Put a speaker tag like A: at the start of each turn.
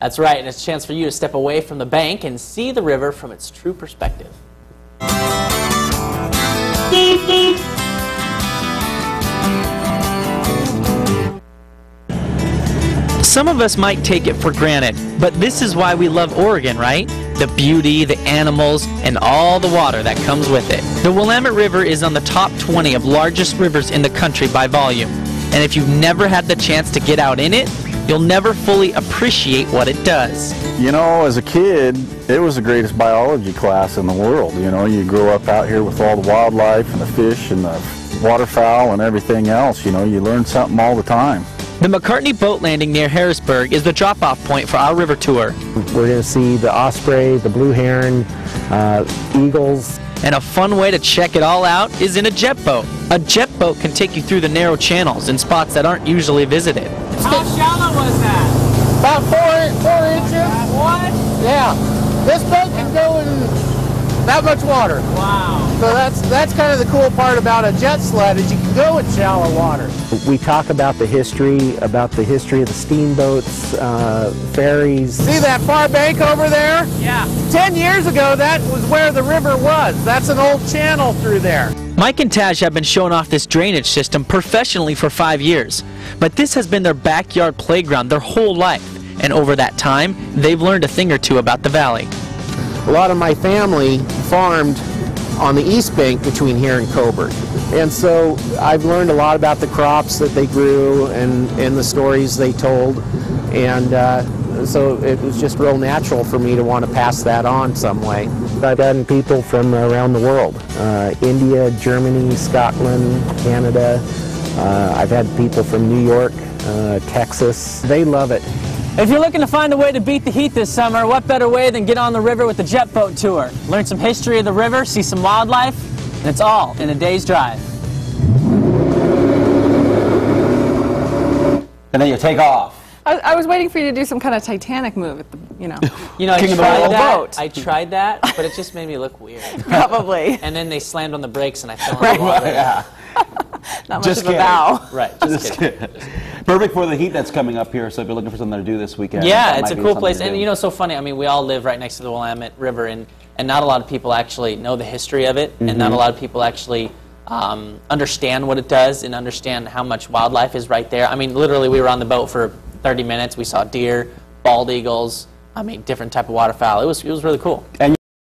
A: That's right, and it's a chance for you to step away from the bank and see the river from its true perspective.
B: Some of us might take it for granted, but this is why we love Oregon, right? The beauty, the animals, and all the water that comes with it. The Willamette River is on the top 20 of largest rivers in the country by volume. And if you've never had the chance to get out in it, you'll never fully appreciate what it does.
C: You know, as a kid, it was the greatest biology class in the world. You know, you grow up out here with all the wildlife and the fish and the waterfowl and everything else. You know, you learn something all the time.
B: The McCartney boat landing near Harisburg is the drop-off point for our river tour.
D: We're going to see the osprey, the blue heron, eagles.
B: And a fun way to check it all out is in a jet boat. A jet boat can take you through the narrow channels in spots that aren't usually visited.
A: How shallow was that?
E: About 4 inches.
A: What?
E: Yeah. This boat can go in that much water.
A: Wow.
E: So that's kind of the cool part about a jet sled is you can go in shallow water.
D: We talk about the history of the steamboats, ferries.
E: See that far bank over there?
A: Yeah.
E: 10 years ago, that was where the river was. That's an old channel through there.
B: Mike and Taj have been showing off this drainage system professionally for 5 years, but this has been their backyard playground their whole life, and over that time, they've learned a thing or two about the valley.
D: A lot of my family farmed on the east bank between here and Coburg. And so I've learned a lot about the crops that they grew and the stories they told. And so it was just real natural for me to want to pass that on some way. I've gotten people from around the world, India, Germany, Scotland, Canada. I've had people from New York, Texas. They love it.
B: If you're looking to find a way to beat the heat this summer, what better way than get on the river with the Jet Boat Tour? Learn some history of the river, see some wildlife, and it's all in a day's drive.
F: And then you take off.
G: I was waiting for you to do some kind of Titanic move at the,
A: You know,
F: King of the World
G: boat.
A: I tried that, but it just made me look weird.
G: Probably.
A: And then they slammed on the brakes and I fell in the water.
F: Yeah.
G: Not much
F: Just
G: of a
F: kidding.
G: bow.
A: Right, just kidding.
F: Perfect for the heat that's coming up here, so if you're looking for something to do this weekend.
A: Yeah,
F: that
A: it's
F: might
A: a
F: be
A: cool
F: something
A: place.
F: to
A: And
F: do.
A: you know, so funny, I mean, we all live right next to the Willamette River, and not a lot of people actually know the history of it, and not a lot of people actually understand what it does and understand how much wildlife is right there. I mean, literally, we were on the boat for 30 minutes. We saw deer, bald eagles, I mean, different type of waterfowl. It was really cool. And